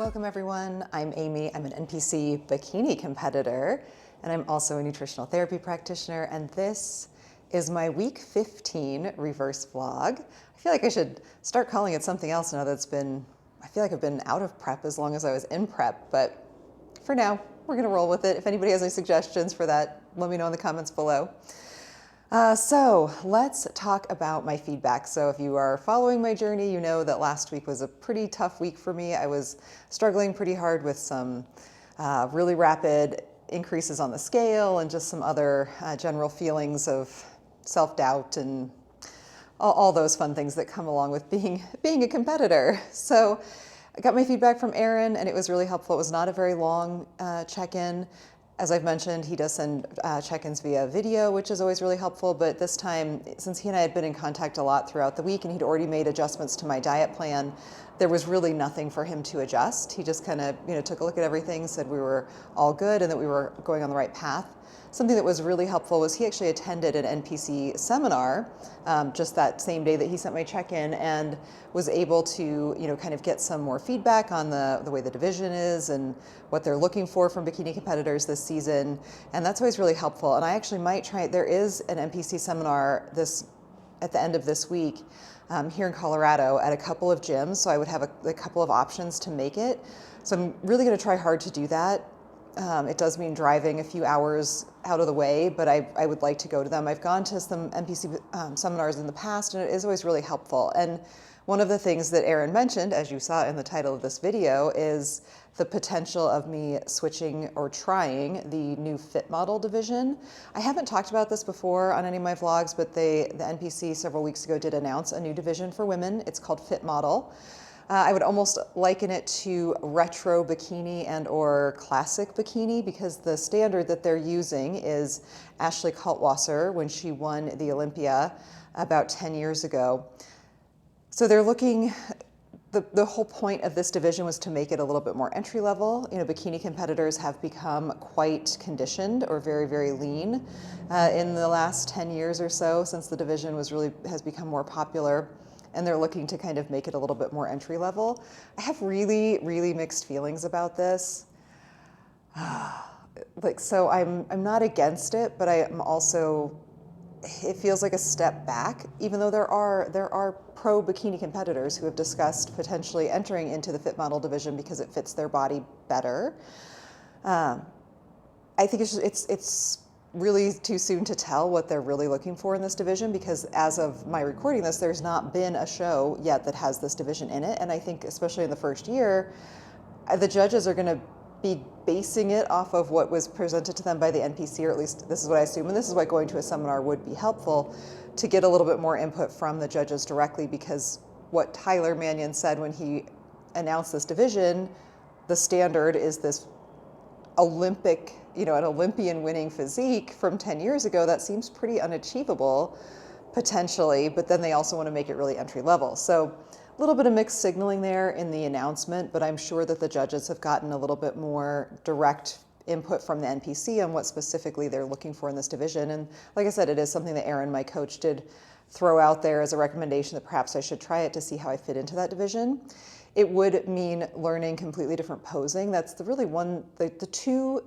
Welcome everyone, I'm Amy. I'm an NPC bikini competitor, and I'm also a nutritional therapy practitioner, and this is my week 15 reverse vlog. I feel like I should start calling it something else now that's I feel like I've been out of prep as long as I was in prep, but for now, we're gonna roll with it. If anybody has any suggestions for that, let me know in the comments below. So let's talk about my feedback. So if you are following my journey, you know that last week was a pretty tough week for me. I was struggling pretty hard with some really rapid increases on the scale and just some other general feelings of self-doubt and all those fun things that come along with being a competitor. So I got my feedback from Aaron and it was really helpful. It was not a very long check-in. As I've mentioned, he does send check-ins via video, which is always really helpful. But this time, since he and I had been in contact a lot throughout the week and he'd already made adjustments to my diet plan, there was really nothing for him to adjust. He just kind of, took a look at everything, said we were all good and that we were going on the right path. Something that was really helpful was he actually attended an NPC seminar just that same day that he sent my check-in and was able to, kind of get some more feedback on the way the division is and what they're looking for from bikini competitors this season. And that's always really helpful. And I actually might try, there is an NPC seminar at the end of this week here in Colorado at a couple of gyms. So I would have a couple of options to make it. So I'm really gonna try hard to do that. It does mean driving a few hours out of the way, but I would like to go to them. I've gone to some NPC seminars in the past, and it is always really helpful. And one of the things that Aaron mentioned, as you saw in the title of this video, is the potential of me switching or trying the new fit model division. I haven't talked about this before on any of my vlogs, but the NPC several weeks ago did announce a new division for women. It's called Fit Model. I would almost liken it to retro bikini and or classic bikini because the standard that they're using is Ashley Kaltwasser when she won the Olympia about 10 years ago. So they're looking, the whole point of this division was to make it a little bit more entry level. Bikini competitors have become quite conditioned or very, very lean in the last 10 years or so since the division has become more popular. And they're looking to kind of make it a little bit more entry level. I have really, really mixed feelings about this. So I'm not against it, but I am also, it feels like a step back, even though there are pro bikini competitors who have discussed potentially entering into the fit model division because it fits their body better. I think it's really too soon to tell what they're really looking for in this division because as of my recording this, there's not been a show yet that has this division in it. And I think especially in the first year, the judges are going to be basing it off of what was presented to them by the NPC, or at least this is what I assume. And this is why going to a seminar would be helpful to get a little bit more input from the judges directly, because what Tyler Mannion said when he announced this division, the standard is this Olympic, an Olympian winning physique from 10 years ago. That seems pretty unachievable potentially, but then they also want to make it really entry level. So a little bit of mixed signaling there in the announcement, but I'm sure that the judges have gotten a little bit more direct input from the NPC on what specifically they're looking for in this division. And like I said, it is something that Aaron, my coach, did throw out there as a recommendation that perhaps I should try it to see how I fit into that division. It would mean learning completely different posing. That's the two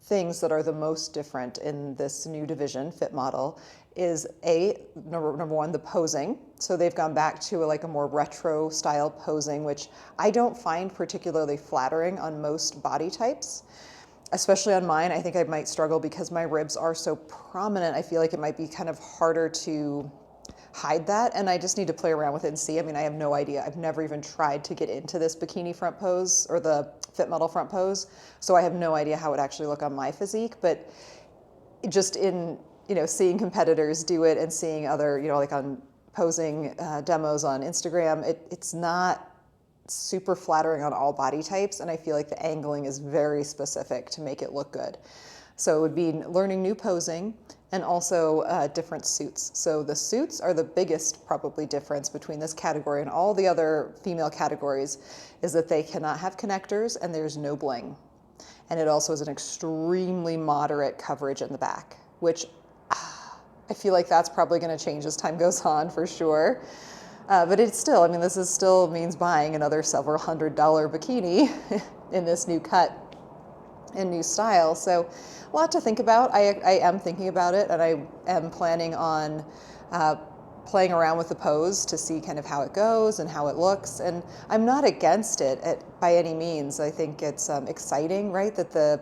things that are the most different in this new division, Fit Model, is number one, the posing. So they've gone back to a more retro style posing, which I don't find particularly flattering on most body types, especially on mine. I think I might struggle because my ribs are so prominent. I feel like it might be kind of harder to hide that, and I just need to play around with it and see. I mean, I have no idea. I've never even tried to get into this bikini front pose or the Fit Model front pose, so I have no idea how it actually look on my physique. But just in seeing competitors do it and seeing other like on posing demos on Instagram, it's not super flattering on all body types, and I feel like the angling is very specific to make it look good. So it would be learning new posing and also different suits. So the suits are the biggest probably difference between this category and all the other female categories, is that they cannot have connectors and there's no bling. And it also is an extremely moderate coverage in the back, which I feel like that's probably going to change as time goes on for sure. But it's still, I mean, this is still means buying another several $100 bikini in this new cut and new style. So a lot to think about. I am thinking about it, and I am planning on playing around with the pose to see kind of how it goes and how it looks. And I'm not against it by any means. I think it's exciting, right? That the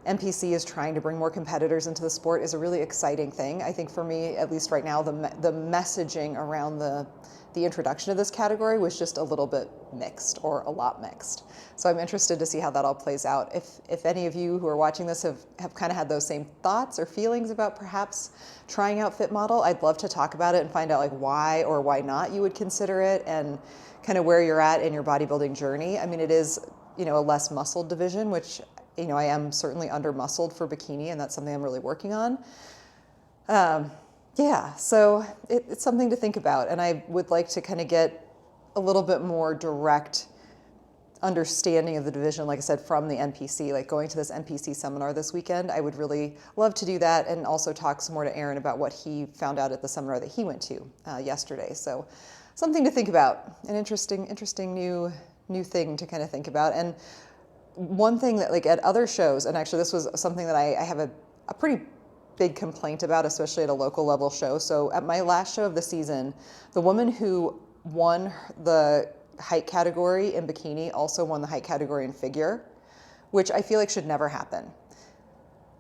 NPC is trying to bring more competitors into the sport is a really exciting thing. I think for me, at least right now, the messaging around the introduction of this category was just a little bit mixed, or a lot mixed. So I'm interested to see how that all plays out. If any of you who are watching this have kind of had those same thoughts or feelings about perhaps trying out Fit Model, I'd love to talk about it and find out like why or why not you would consider it, and kind of where you're at in your bodybuilding journey. I mean, it is, you know, a less muscled division, which, you know, I am certainly under muscled for bikini, and that's something I'm really working on. Yeah, so it's something to think about, and I would like to kind of get a little bit more direct understanding of the division, like I said, from the NPC, like going to this NPC seminar this weekend. I would really love to do that, and also talk some more to Aaron about what he found out at the seminar that he went to yesterday. So something to think about, an interesting new thing to kind of think about. And one thing that, like, at other shows, and actually this was something that I have a pretty big complaint about, especially at a local level show. So at my last show of the season, the woman who won the height category in bikini also won the height category in figure, which I feel like should never happen.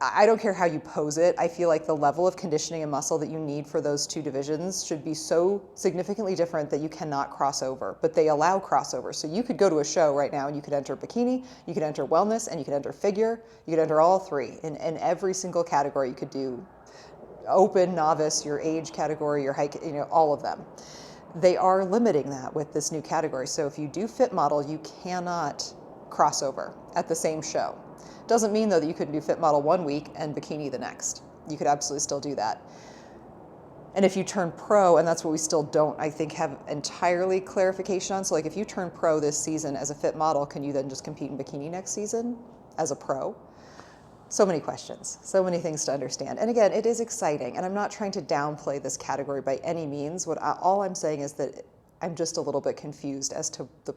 I don't care how you pose it. I feel like the level of conditioning and muscle that you need for those two divisions should be so significantly different that you cannot cross over, but they allow crossover. So you could go to a show right now and you could enter bikini, you could enter wellness, and you could enter figure. You could enter all three in every single category. You could do open, novice, your age category, your height, you know, all of them. They are limiting that with this new category. So if you do Fit Model, you cannot cross over at the same show. Doesn't mean, though, that you couldn't do Fit Model one week and bikini the next. You could absolutely still do that. And if you turn pro, and that's what we still don't, I think, have entirely clarification on. So like if you turn pro this season as a Fit Model, can you then just compete in bikini next season as a pro? So many questions, so many things to understand. And again, it is exciting, and I'm not trying to downplay this category by any means. All I'm saying is that I'm just a little bit confused as to the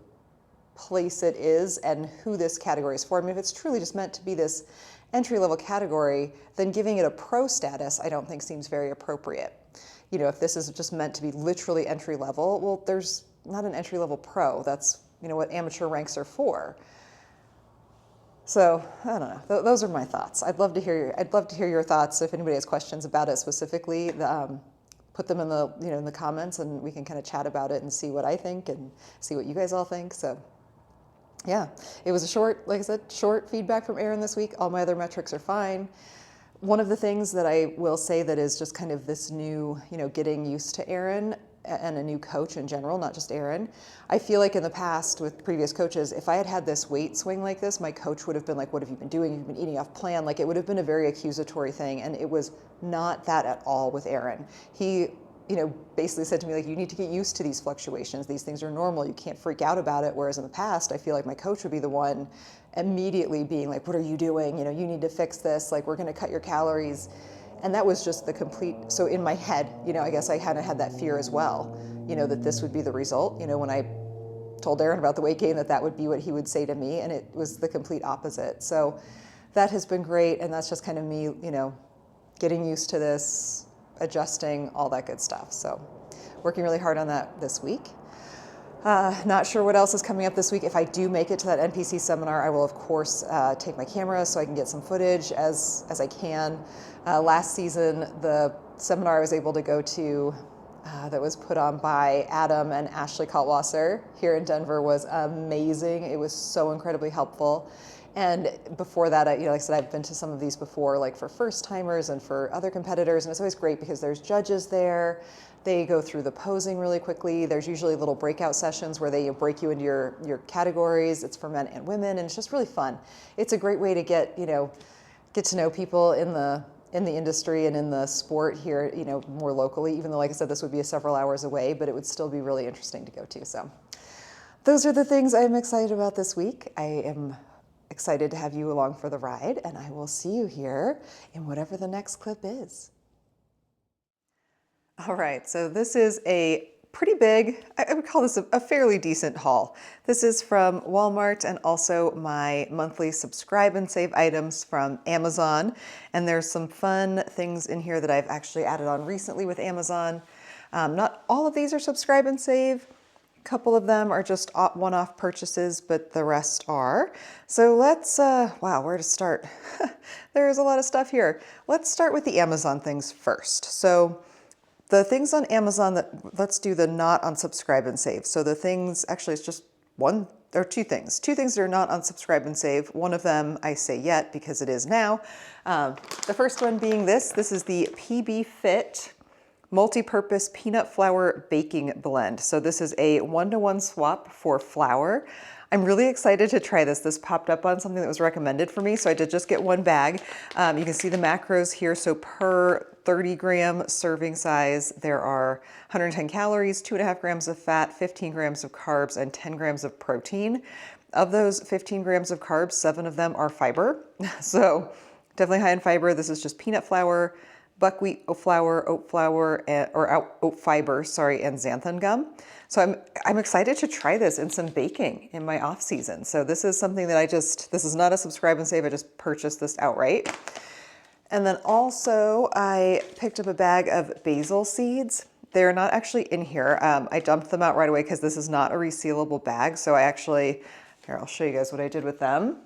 place it is and who this category is for. I mean, if it's truly just meant to be this entry-level category, then giving it a pro status I don't think seems very appropriate. You know, if this is just meant to be literally entry-level, well, there's not an entry-level pro. That's, you know, what amateur ranks are for. So I don't know. Those are my thoughts. I'd love to hear your thoughts. If anybody has questions about it specifically, put them in the comments, and we can kind of chat about it and see what I think and see what you guys all think. So yeah, it was a short, like I said, short feedback from Aaron this week. All my other metrics are fine. One of the things that I will say that is just kind of this new, you know, getting used to Aaron and a new coach in general, not just Aaron. I feel like in the past with previous coaches, if I had had this weight swing like this, my coach would have been like, what have you been doing? You've been eating off plan. Like, it would have been a very accusatory thing. And it was not that at all with Aaron. He, you know, basically said to me, like, you need to get used to these fluctuations. These things are normal. You can't freak out about it. Whereas in the past, I feel like my coach would be the one immediately being like, what are you doing? You know, you need to fix this. Like, we're going to cut your calories. And that was just the complete, so in my head, you know, I guess I kind of had that fear as well, you know, that this would be the result. You know, when I told Aaron about the weight gain, that would be what he would say to me, and it was the complete opposite. So that has been great, and that's just kind of me, you know, getting used to this, adjusting, all that good stuff. So working really hard on that this week. Not sure what else is coming up this week. If I do make it to that NPC seminar, I will of course take my camera so I can get some footage as I can. Last season, the seminar I was able to go to that was put on by Adam and Ashley Kaltwasser here in Denver was amazing. It was so incredibly helpful. And before that, you know, like I said, I've been to some of these before, like for first timers and for other competitors, and it's always great because there's judges there. They go through the posing really quickly. There's usually little breakout sessions where they break you into your categories. It's for men and women, and it's just really fun. It's a great way to get to know people in the industry and in the sport here, you know, more locally, even though, like I said, this would be several hours away, but it would still be really interesting to go to. So those are the things I'm excited about this week. I am excited to have you along for the ride, and I will see you here in whatever the next clip is. All right, so this is a pretty big. I would call this a fairly decent haul. This is from Walmart and also my monthly subscribe and save items from Amazon. And there's some fun things in here that I've actually added on recently with Amazon. Not all of these are subscribe and save. A couple of them are just one-off purchases, but the rest are. So let's, wow, where to start? There's a lot of stuff here. Let's start with the Amazon things first. So the things on Amazon let's do the not on subscribe and save. So the things, actually it's just one or two things. Two things that are not on subscribe and save. One of them I say yet because it is now. The first one being this is the PB Fit multi-purpose peanut flour baking blend. So this is a 1-to-1 swap for flour. I'm really excited to try this. This popped up on something that was recommended for me, so I did just get one bag. You can see the macros here. So per 30-gram serving size, there are 110 calories, 2.5 grams of fat, 15 grams of carbs, and 10 grams of protein. Of those 15 grams of carbs, 7 of them are fiber. So definitely high in fiber. This is just peanut flour, buckwheat flour, oat flour, oat fiber, sorry, and xanthan gum. So I'm excited to try this in some baking in my off season. So this is something that this is not a subscribe and save, I just purchased this outright. And then also I picked up a bag of basil seeds. They're not actually in here. I dumped them out right away because this is not a resealable bag. So here, I'll show you guys what I did with them.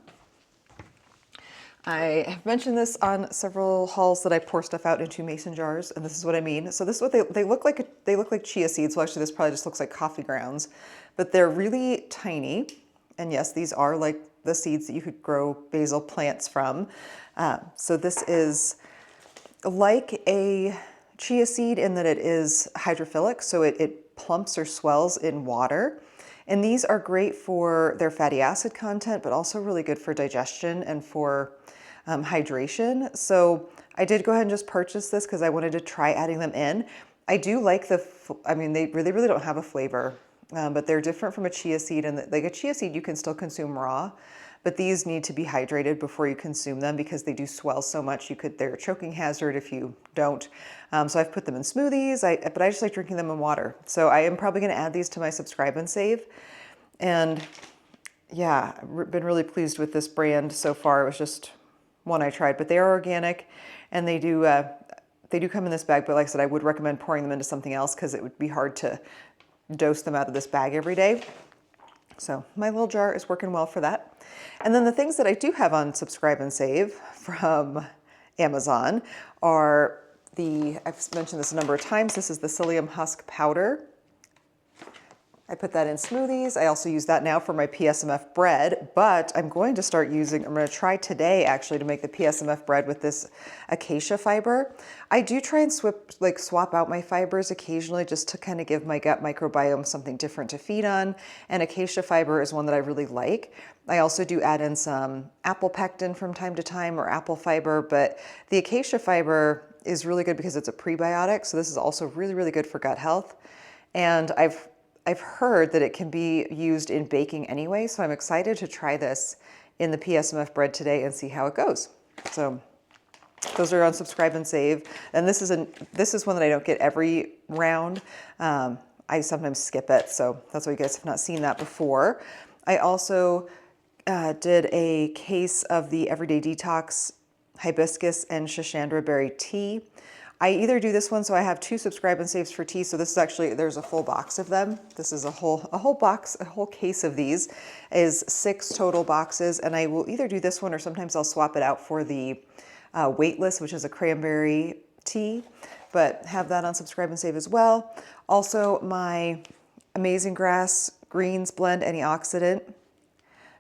I have mentioned this on several hauls that I pour stuff out into mason jars, and this is what I mean. So this is what they look like. They look like chia seeds. Well, actually, this probably just looks like coffee grounds, but they're really tiny. And yes, these are like the seeds that you could grow basil plants from. So this is like a chia seed in that it is hydrophilic, so it plumps or swells in water. And these are great for their fatty acid content, but also really good for digestion and for hydration. So I did go ahead and just purchase this because I wanted to try adding them in. I do like they really don't have a flavor, but they're different from a chia seed. And like a chia seed, you can still consume raw, but these need to be hydrated before you consume them because they do swell so much. They're a choking hazard if you don't. So I've put them in smoothies, but I just like drinking them in water. So I am probably going to add these to my subscribe and save. And yeah, I've been really pleased with this brand so far. It was just one I tried, but they are organic and they do come in this bag. But like I said, I would recommend pouring them into something else because it would be hard to dose them out of this bag every day. So my little jar is working well for that. And then the things that I do have on subscribe and save from Amazon are I've mentioned this a number of times. This is the psyllium husk powder. I put that in smoothies. I also use that now for my PSMF bread, but I'm going to try today actually to make the PSMF bread with this acacia fiber. I do try and swap out my fibers occasionally just to kind of give my gut microbiome something different to feed on. And acacia fiber is one that I really like. I also do add in some apple pectin from time to time or apple fiber, but the acacia fiber is really good because it's a prebiotic. So this is also really, really good for gut health. And I've heard that it can be used in baking anyway, so I'm excited to try this in the PSMF bread today and see how it goes. So those are on subscribe and save. And this is one that I don't get every round. I sometimes skip it, so that's why you guys have not seen that before. I also did a case of the Everyday Detox hibiscus and Shishandra berry tea. I either do this one, so I have 2 subscribe and saves for tea. So this is actually, there's a full box of them. This is a whole box, a whole case of these is 6 total boxes. And I will either do this one or sometimes I'll swap it out for the Weightless, which is a cranberry tea, but have that on subscribe and save as well. Also my Amazing Grass Greens Blend Antioxidant.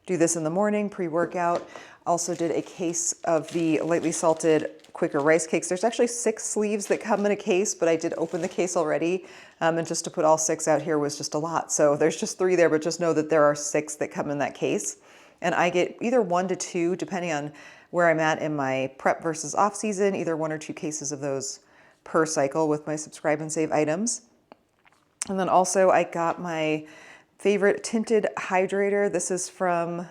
Do this in the morning, pre-workout. Also did a case of the lightly salted Quaker rice cakes. There's actually 6 sleeves that come in a case, but I did open the case already. And just to put all 6 out here was just a lot. So there's just 3 there, but just know that there are 6 that come in that case. And I get either 1 to 2, depending on where I'm at in my prep versus off season, either 1 or 2 cases of those per cycle with my subscribe and save items. And then also I got my favorite tinted hydrator. This is from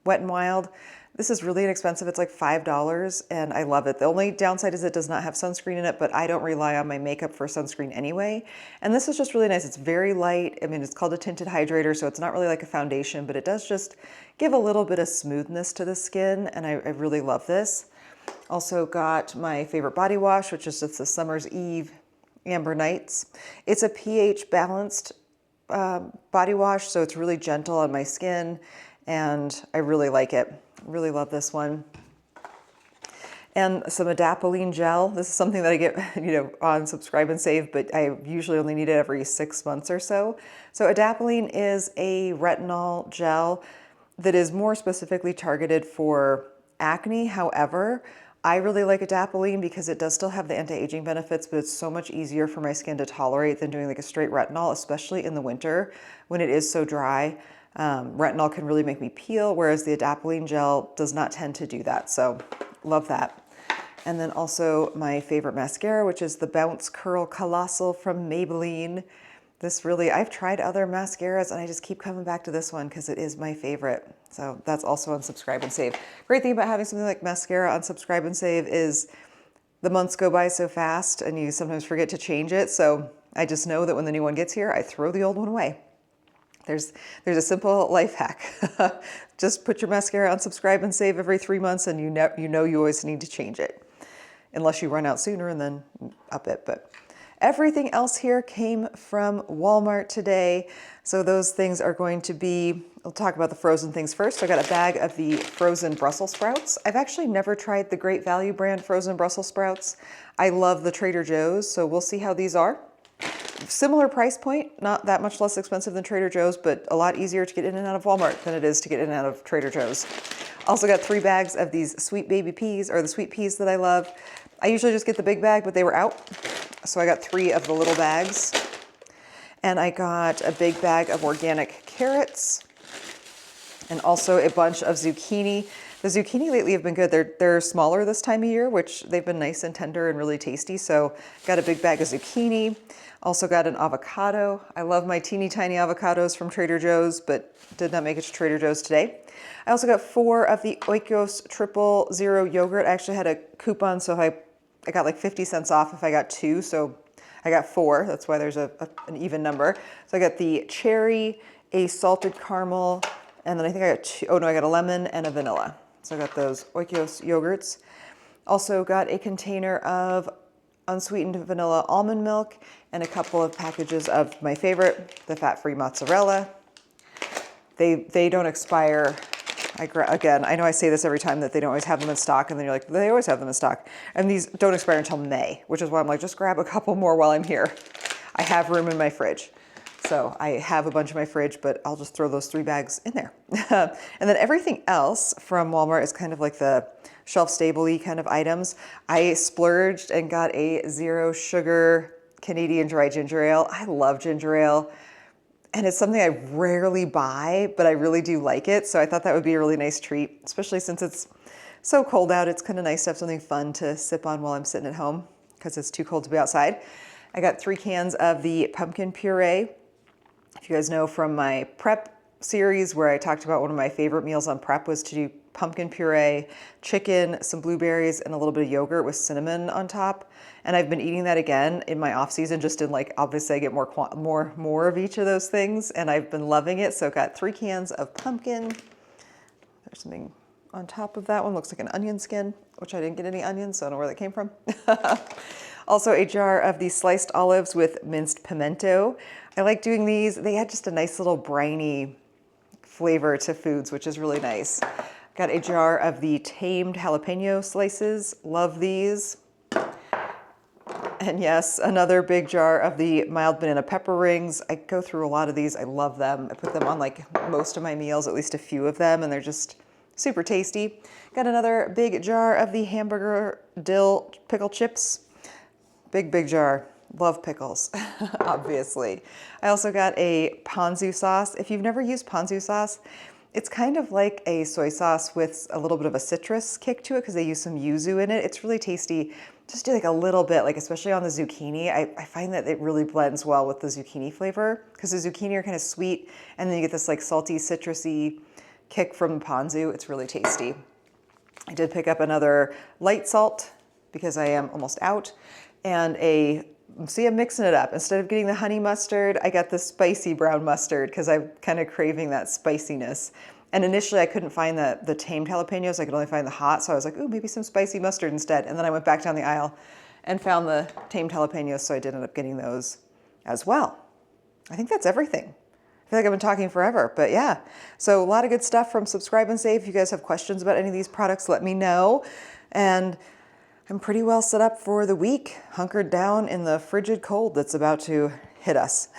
Wet n Wild. This is really inexpensive. It's like $5 and I love it. The only downside is it does not have sunscreen in it, but I don't rely on my makeup for sunscreen anyway. And this is just really nice. It's very light. I mean, it's called a tinted hydrator, so it's not really like a foundation, but it does just give a little bit of smoothness to the skin, and I really love this. Also got my favorite body wash, which is just the Summer's Eve Amber Nights. It's a pH balanced body wash, so it's really gentle on my skin, and I really like it. Really love this one. And some adapalene gel. This is something that I get, on Subscribe and Save, but I usually only need it every 6 months or so. So adapalene is a retinol gel that is more specifically targeted for acne. However, I really like adapalene because it does still have the anti-aging benefits, but it's so much easier for my skin to tolerate than doing like a straight retinol, especially in the winter when it is so dry. Retinol can really make me peel, whereas the adapalene gel does not tend to do that. So love that. And then also my favorite mascara, which is the Bounce Curl Colossal from Maybelline. This really, I've tried other mascaras and I just keep coming back to this one because it is my favorite. So that's also on Subscribe and Save. Great thing about having something like mascara on Subscribe and Save is the months go by so fast and you sometimes forget to change it. So I just know that when the new one gets here, I throw the old one away. There's a simple life hack. Just put your mascara on Subscribe and Save every 3 months and you know you always need to change it. Unless you run out sooner and then up it. But everything else here came from Walmart today. So those things are going to be, we'll talk about the frozen things first. So I got a bag of the frozen Brussels sprouts. I've actually never tried the Great Value brand frozen Brussels sprouts. I love the Trader Joe's, so we'll see how these are. Similar price point, not that much less expensive than Trader Joe's, but a lot easier to get in and out of Walmart than it is to get in and out of Trader Joe's. Also got 3 bags of these sweet baby peas, or the sweet peas that I love. I usually just get the big bag, but they were out. So I got 3 of the little bags. And I got a big bag of organic carrots and also a bunch of zucchini. The zucchini lately have been good. They're smaller this time of year, which they've been nice and tender and really tasty. So got a big bag of zucchini. Also got an avocado. I love my teeny tiny avocados from Trader Joe's, but did not make it to Trader Joe's today. I also got 4 of the Oikos 000 yogurt. I actually had a coupon, so I got like 50 cents off if I got 2. So I got 4. That's why there's an even number. So I got the cherry, a salted caramel, and then I think I got 2, I got a lemon and a vanilla. So I got those Oikos yogurts. Also got a container of unsweetened vanilla almond milk and a couple of packages of my favorite, the fat-free mozzarella. They don't expire. Again, I know I say this every time that they don't always have them in stock, and then you're like, they always have them in stock. And these don't expire until May, which is why I'm like, just grab a couple more while I'm here. I have room in my fridge. So I have a bunch in my fridge, but I'll just throw those 3 bags in there. And then everything else from Walmart is kind of like the shelf-stable-y kind of items. I splurged and got a 0 sugar Canadian dry ginger ale. I love ginger ale. And it's something I rarely buy, but I really do like it. So I thought that would be a really nice treat, especially since it's so cold out. It's kind of nice to have something fun to sip on while I'm sitting at home because it's too cold to be outside. I got 3 cans of the pumpkin puree. If you guys know from my prep series where I talked about one of my favorite meals on prep was to do pumpkin puree, chicken, some blueberries, and a little bit of yogurt with cinnamon on top. And I've been eating that again in my off season, just in like, obviously I get more of each of those things, and I've been loving it. So got 3 cans of pumpkin. There's something on top of that one, looks like an onion skin, which I didn't get any onions, so I don't know where that came from. Also a jar of these sliced olives with minced pimento. I like doing these. They add just a nice little briny flavor to foods, which is really nice. Got a jar of the tamed jalapeno slices. Love these. And yes, another big jar of the mild banana pepper rings. I go through a lot of these. I love them. I put them on like most of my meals, at least a few of them, and they're just super tasty. Got another big jar of the hamburger dill pickle chips. Big jar. Love pickles, obviously. I also got a ponzu sauce. If you've never used ponzu sauce, it's kind of like a soy sauce with a little bit of a citrus kick to it because they use some yuzu in it. It's really tasty. Just do like a little bit, like especially on the zucchini. I find that it really blends well with the zucchini flavor because the zucchini are kind of sweet and then you get this like salty, citrusy kick from the ponzu. It's really tasty. I did pick up another light salt because I am almost out, and see, I'm mixing it up. Instead of getting the honey mustard, I got the spicy brown mustard because I'm kind of craving that spiciness. And initially I couldn't find the tamed jalapenos. I could only find the hot. So I was like, ooh, maybe some spicy mustard instead. And then I went back down the aisle and found the tamed jalapenos. So I did end up getting those as well. I think that's everything. I feel like I've been talking forever, but yeah. So a lot of good stuff from Subscribe and Save. If you guys have questions about any of these products, let me know. And I'm pretty well set up for the week, hunkered down in the frigid cold that's about to hit us.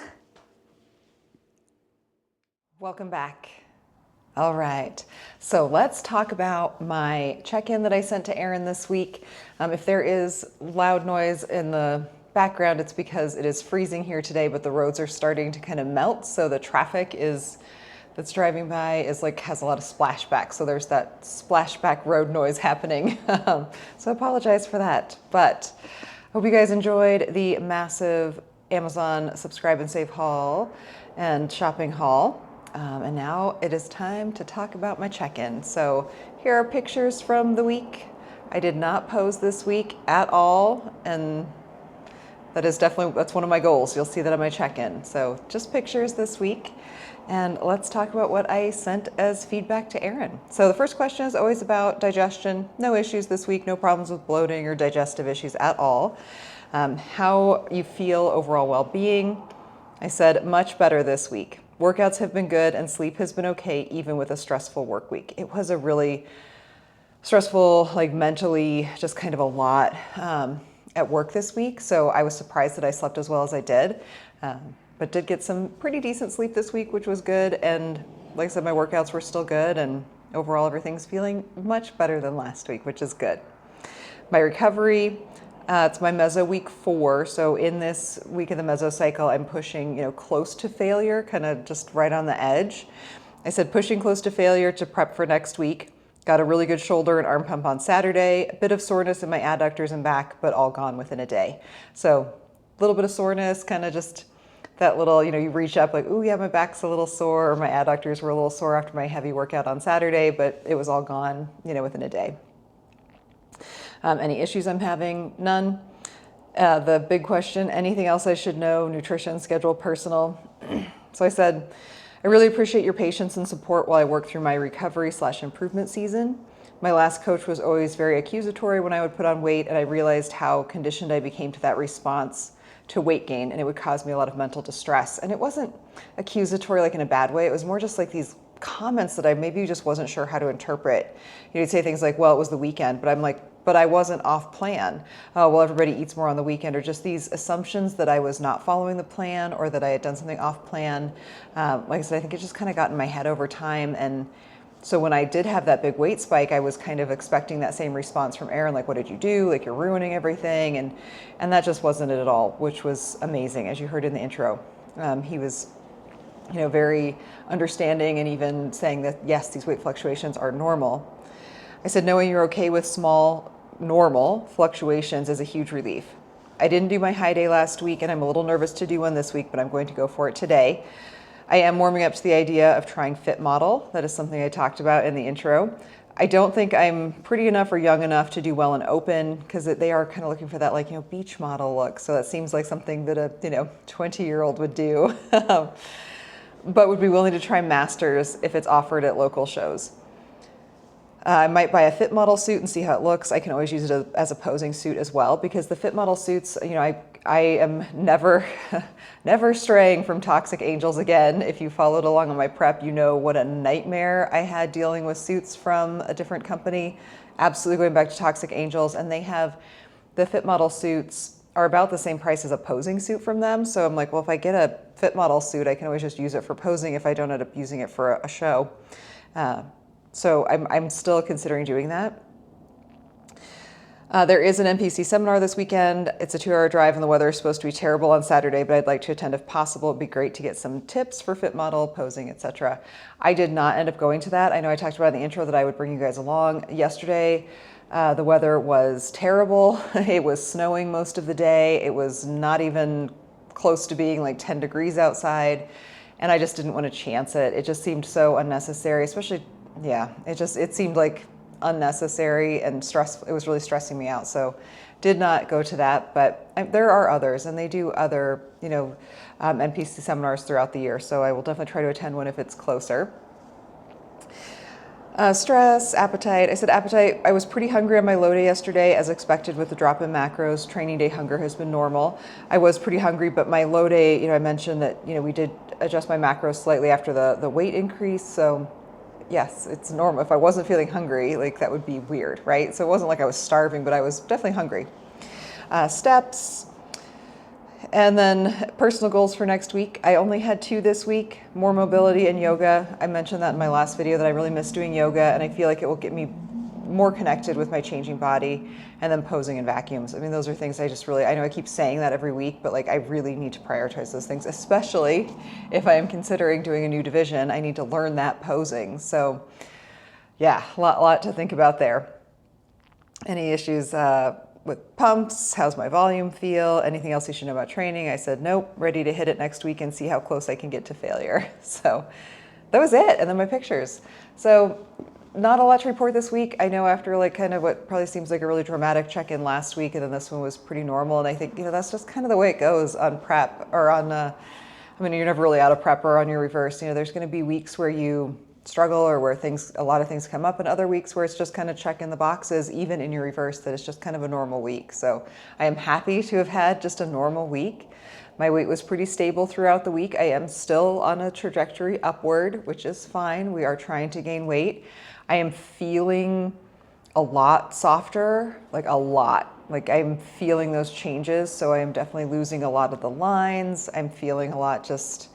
Welcome back. All right, so let's talk about my check-in that I sent to Erin this week. If there is loud noise in the background, it's because it is freezing here today, but the roads are starting to kind of melt, so the traffic that's driving by has a lot of splashback. So there's that splashback road noise happening. So I apologize for that, but I hope you guys enjoyed the massive Amazon Subscribe and Save haul and shopping haul. And now it is time to talk about my check-in. So here are pictures from the week. I did not pose this week at all, and that's one of my goals. You'll see that on my check-in. So just pictures this week. And let's talk about what I sent as feedback to Erin. So the first question is always about digestion. No issues this week, no problems with bloating or digestive issues at all. How you feel overall well-being. I said much better this week. Workouts have been good and sleep has been okay, even with a stressful work week. It was a really stressful, mentally, just kind of a lot at work this week. So I was surprised that I slept as well as I did, but did get some pretty decent sleep this week, which was good. And like I said, my workouts were still good, and overall everything's feeling much better than last week, which is good. My recovery, it's my meso week 4. So in this week of the meso cycle, I'm pushing, close to failure, kind of just right on the edge. I said pushing close to failure to prep for next week. Got a really good shoulder and arm pump on Saturday, a bit of soreness in my adductors and back, but all gone within a day. So a little bit of soreness, kind of just that little, you reach up like, ooh, yeah, my back's a little sore, or my adductors were a little sore after my heavy workout on Saturday, but it was all gone, within a day. Any issues I'm having? None. The big question, anything else I should know? Nutrition, schedule, personal. So I said, I really appreciate your patience and support while I work through my recovery/improvement season. My last coach was always very accusatory when I would put on weight, and I realized how conditioned I became to that response to weight gain, and it would cause me a lot of mental distress. And it wasn't accusatory in a bad way. It was more just these comments that I maybe just wasn't sure how to interpret. You'd say things like, well, it was the weekend, but I'm like, but I wasn't off plan. Oh, well, everybody eats more on the weekend, or just these assumptions that I was not following the plan, or that I had done something off plan. Like I said, I think it just kind of got in my head over time. And so when I did have that big weight spike, I was kind of expecting that same response from Erin, what did you do? You're ruining everything. And that just wasn't it at all, which was amazing. As you heard in the intro, he was very understanding, and even saying that, yes, these weight fluctuations are normal. I said, knowing you're okay with small, normal fluctuations is a huge relief. I didn't do my high day last week, and I'm a little nervous to do one this week, but I'm going to go for it today. I am warming up to the idea of trying Fit Model. That is something I talked about in the intro. I don't think I'm pretty enough or young enough to do well in open, because they are kind of looking for that beach model look. So that seems like something that a 20-year-old would do. But would be willing to try Masters if it's offered at local shows. I might buy a Fit Model suit and see how it looks. I can always use it as a posing suit as well, because the Fit Model suits, I am never straying from Toxic Angels again. If you followed along on my prep, you know what a nightmare I had dealing with suits from a different company. Absolutely going back to Toxic Angels, and they have the Fit Model suits are about the same price as a posing suit from them. So I'm like, well, if I get a Fit Model suit, I can always just use it for posing if I don't end up using it for a show. So I'm still considering doing that. There is an NPC seminar this weekend. It's a 2-hour drive, and the weather is supposed to be terrible on Saturday, but I'd like to attend if possible. It'd be great to get some tips for Fit Model, posing, etc. I did not end up going to that. I know I talked about in the intro that I would bring you guys along. Yesterday, the weather was terrible. It was snowing most of the day. It was not even close to being 10 degrees outside, and I just didn't want to chance it. It just seemed so unnecessary, especially, yeah, it seemed like unnecessary and stressful. It was really stressing me out. So did not go to that, but there are others, and they do other, NPC seminars throughout the year. So I will definitely try to attend one if it's closer. Stress, appetite. I said appetite. I was pretty hungry on my low day yesterday, as expected with the drop in macros. Training day hunger has been normal. I was pretty hungry, but my low day, I mentioned that, we did adjust my macros slightly after the weight increase. So yes, it's normal. If I wasn't feeling hungry, like that would be weird, right? So it wasn't like I was starving, but I was definitely hungry. Steps. And then personal goals for next week. I only had 2 this week, more mobility and yoga. I mentioned that in my last video that I really miss doing yoga, and I feel like it will get me more connected with my changing body. And then posing and vacuums. I mean, those are things I know I keep saying that every week, but like I really need to prioritize those things, especially if I am considering doing a new division. I need to learn that posing. So yeah, a lot to think about there. Any issues with pumps? How's my volume feel? Anything else you should know about training? I said, nope, ready to hit it next week and see how close I can get to failure. So that was it. And then my pictures. So not a lot to report this week. I know after like kind of what probably seems like a really dramatic check-in last week, and then this one was pretty normal. And I think, that's just kind of the way it goes on prep or on, you're never really out of prep or on your reverse. There's going to be weeks where you struggle or where a lot of things come up, and other weeks where it's just kind of checking the boxes, even in your reverse, that it's just kind of a normal week. So I am happy to have had just a normal week. My weight was pretty stable throughout the week. I am still on a trajectory upward, which is fine. We are trying to gain weight. I am feeling a lot softer, like a lot. Like I'm feeling those changes. So I am definitely losing a lot of the lines. I'm feeling a lot just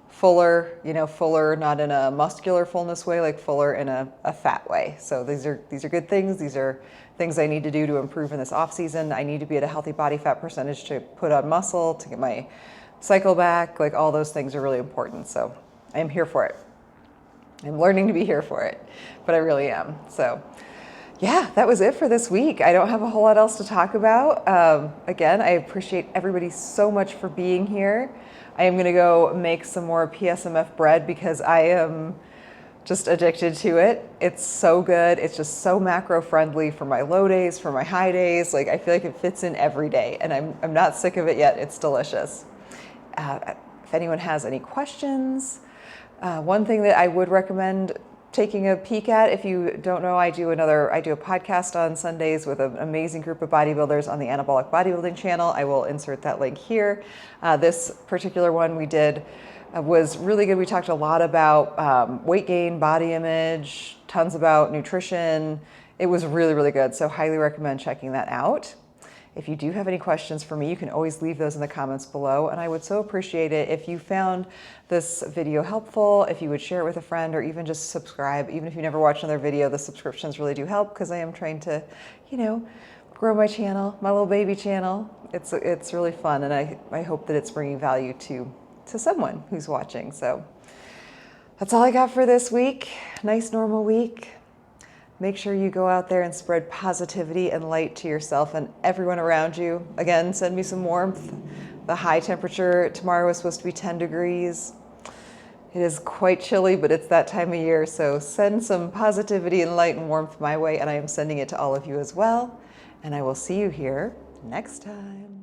fuller, fuller, not in a muscular fullness way, like fuller in a fat way. So these are good things. These are things I need to do to improve in this off season. I need to be at a healthy body fat percentage to put on muscle, to get my cycle back. Like all those things are really important. So I am here for it. I'm learning to be here for it, but I really am. So yeah, that was it for this week. I don't have a whole lot else to talk about. Again, I appreciate everybody so much for being here. I am going to go make some more PSMF bread because I am just addicted to it. It's so good. It's just so macro friendly for my low days, for my high days. Like I feel like it fits in every day, and I'm not sick of it yet. It's delicious. If anyone has any questions, one thing that I would recommend taking a peek at, if you don't know, I do a podcast on Sundays with an amazing group of bodybuilders on the Anabolic Bodybuilding channel. I will insert that link here. This particular one we did was really good. We talked a lot about weight gain, body image, tons about nutrition. It was really, really good. So highly recommend checking that out. If you do have any questions for me, you can always leave those in the comments below. And I would so appreciate it if you found this video helpful, if you would share it with a friend, or even just subscribe. Even if you never watch another video, the subscriptions really do help because I am trying to, grow my channel, my little baby channel. It's really fun, and I hope that it's bringing value to someone who's watching. So that's all I got for this week. Nice normal week. Make sure you go out there and spread positivity and light to yourself and everyone around you. Again, send me some warmth. The high temperature tomorrow is supposed to be 10 degrees. It is quite chilly, but it's that time of year. So send some positivity and light and warmth my way, and I am sending it to all of you as well. And I will see you here next time.